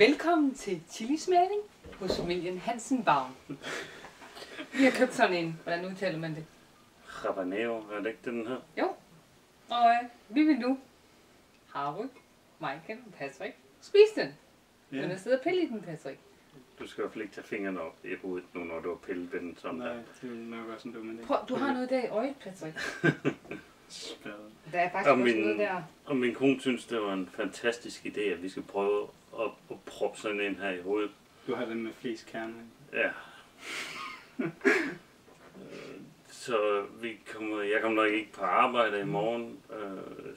Velkommen til chilismagning hos familien Hansen-Bavn. Vi har købt sådan en, hvordan udtaler man det? Habanero, er det ikke den her? Jo, og vi vil nu, Harry, Michael og Patrick, spise den. Ja. Men der sidder og pille i den, Patrick. Du skal i hvert fald ikke tage fingrene op i hovedet nu, når du har pillet den sådan. Nej, der. det vil nok også en dum idé. Prøv, du har noget der i øjet, Patrick. Spade. Der er faktisk Og også min- noget der. Og min kone synes, det var en fantastisk idé, at vi skal prøve at proppe sådan en her i hovedet. Du har den med flest kerner. Ja. Så jeg kommer nok ikke på arbejde i morgen.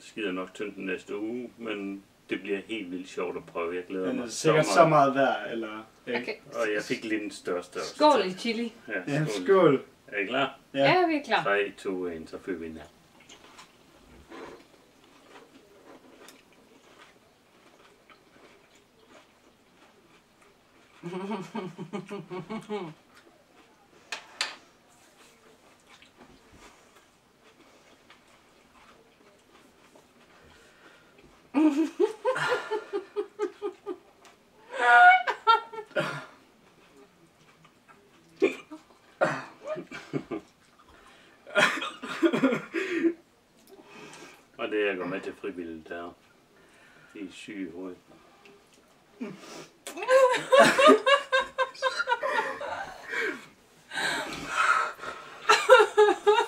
Skider nok tyndt den næste uge, men det bliver helt vildt sjovt at prøve. Jeg glæder Den mig er sikkert så meget værd, eller ikke? Okay. Og jeg fik lige den største også. Skål i chili. Ja, skål. Er I klar? Ja, vi er klar. 3, 2, 1, så fyrer vi den her. Og det er jeg går med til frivilligt der. De er syge i hovedet.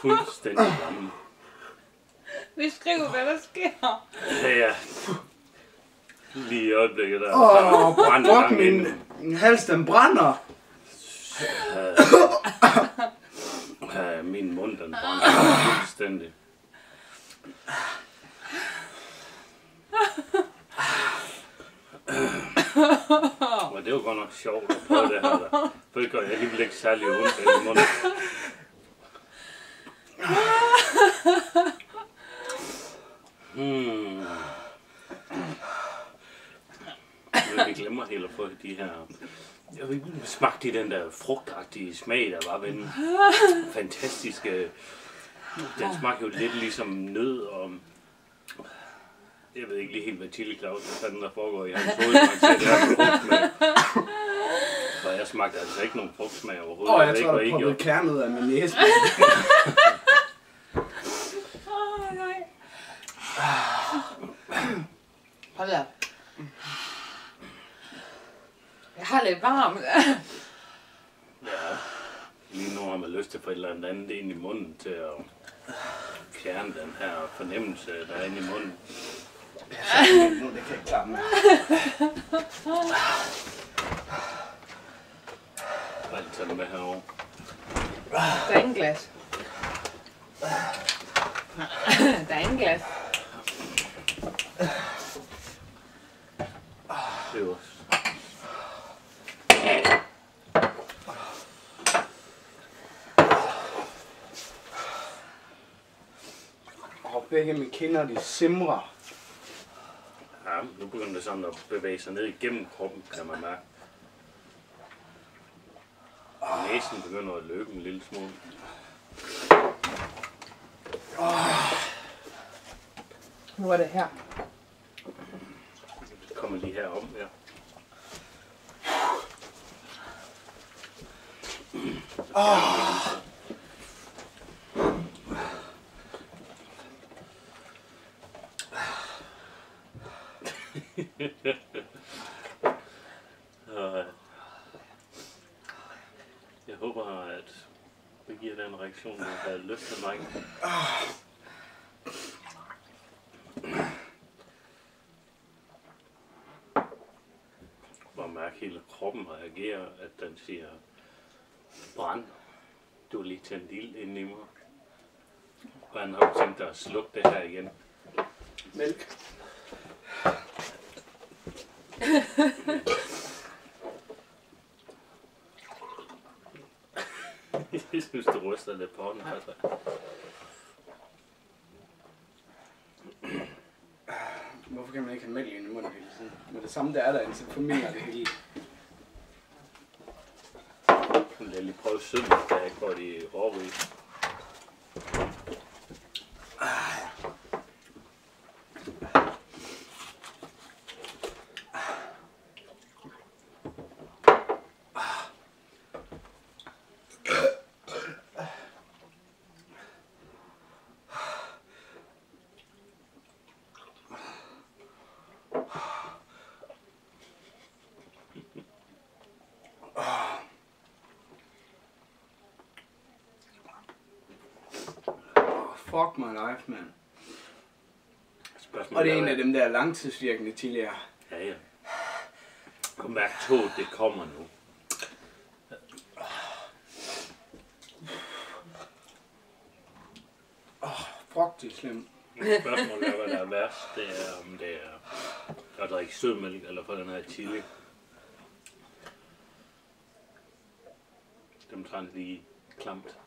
Fuldstændig gammel. Vi skriver, hvad der sker. Ja. Lige i øjeblikket der. Fuck, min hals den brænder. Min mund den brænder fuldstændig. Og det var godt nok sjovt at prøve det her der. For det gør jeg alligevel ikke særlig ondt i munden. Men vi glemmer helt at få de her. Jeg smagte den der frugtagtige smag, der var ved den fantastiske. Den smagte jo lidt ligesom nød og. Jeg ved ikke lige helt, hvad Chili Claus er, der foregår i hans hoved, man siger, det er frugtsmag. Så jeg smagte altså ikke nogen frugtsmag overhovedet. Jeg tror, der er poppet kernet af min næse. Nej. Hold da. Jeg har lidt varmt. Ja, lige nu har man lyst til at få et eller andet ind i munden til at fjerne den her fornemmelse, der er inde i munden. Nu det kan jeg ikke klare med. Bare lige tage det med herovre. Der er ingen glas. Der er ingen glas. Det er jo Og begge mine kinder, de simrer. Ja, nu begynder det sådan at bevæge sig ned igennem kroppen, kan man mærke. Næsen begynder at løbe en lille smule. Nu er det her. Det kommer lige herom, ja. Jeg håber, at det giver den reaktion, du har lyst til mig. Hvor mærke hele kroppen reagerer, at den siger brand. Du er lige tændt ild inde i mig. Hvordan har du tænkt dig at slukke det her igen? Mælk. Jeg synes, du ryster lidt på hånden. Altså. Hvorfor kan man ikke have mælk i munden hele tiden? Men det samme der er derinde, så formidler det hele. Jeg vil lige prøve sødme, da jeg ikke får de råryge. Fuck my life, man. Spørgsmålet Og det er en hvad- af dem der langtidsvirkende tidligere. Ja. Og mærk toget, det kommer nu. Fuck, det er slemt. Spørgsmålet er, hvad der er værst. Det er, om det er at drikke sødmælk, eller for den her chili. Dem tager lige klamt.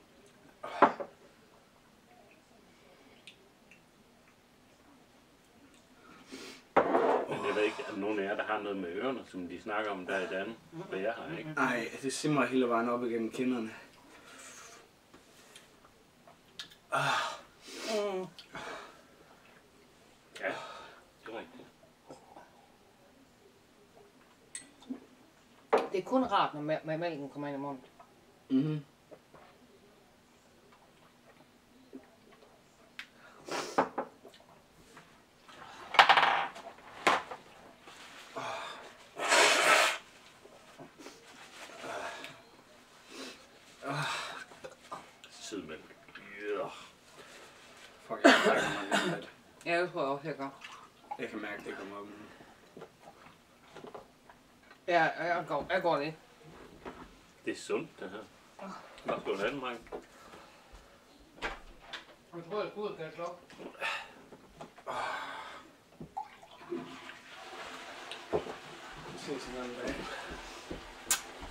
Men jeg ved ikke, at nogen af jer, der har noget med ørerne, som de snakker om der i Dan, men jeg har ikke. Ej, det simrer hele vejen op igennem kinderne. Ja, det er rigtigt. Det er kun rart, når mælken kommer ind i munden. Mhm. Sødmælk. Ja. Fuck, jeg trækker mig lidt let. Ja, det tror jeg også, jeg gør. Jeg kan mærke, det kommer op. Ja, jeg går det. Det er sundt, det her. Hvad skal du have den, Mark? Jeg tror, jeg skal ud og kaste op. Ses en anden dag.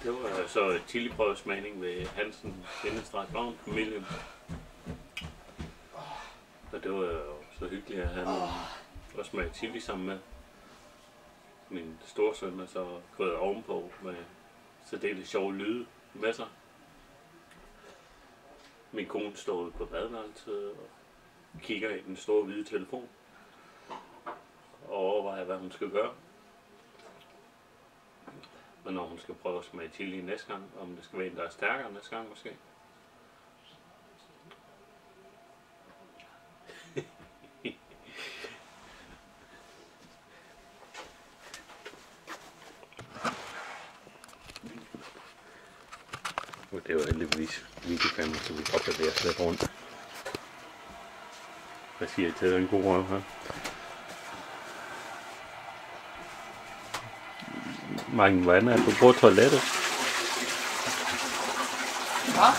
Det var så chiliprøvesmagning ved Hansen Bindestrand familien. Og det var jo så hyggeligt at have nogle også med chili sammen med. Min storsøn er så gået ovenpå med særdeles sjove lyde med sig. Min kone står ude på badeværelset og kigger i den store hvide telefon og overvejer, hvad hun skal gøre. Og når hun skal prøve at smage chili næste gang, om det skal være en, der er stærkere næste gang måske. Det var heldigvis videokamera, så vi kan bevæge os lidt rundt. Hvad siger I til den gode røv her? Mange, hvordan er du på toilettet? Hvad?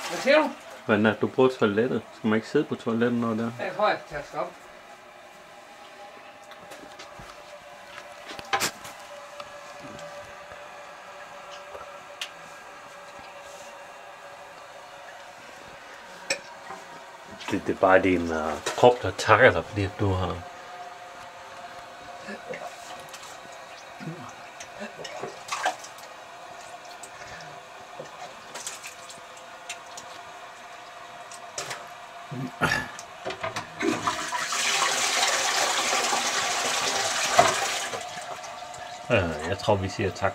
Hvad siger du? Hvordan er du på toilettet? Skal man ikke sidde på toilettet, når det er? Jeg tror, jeg skal kaste op. Det er bare din krop, der takker dig, fordi du har... Jeg tror, vi siger tak.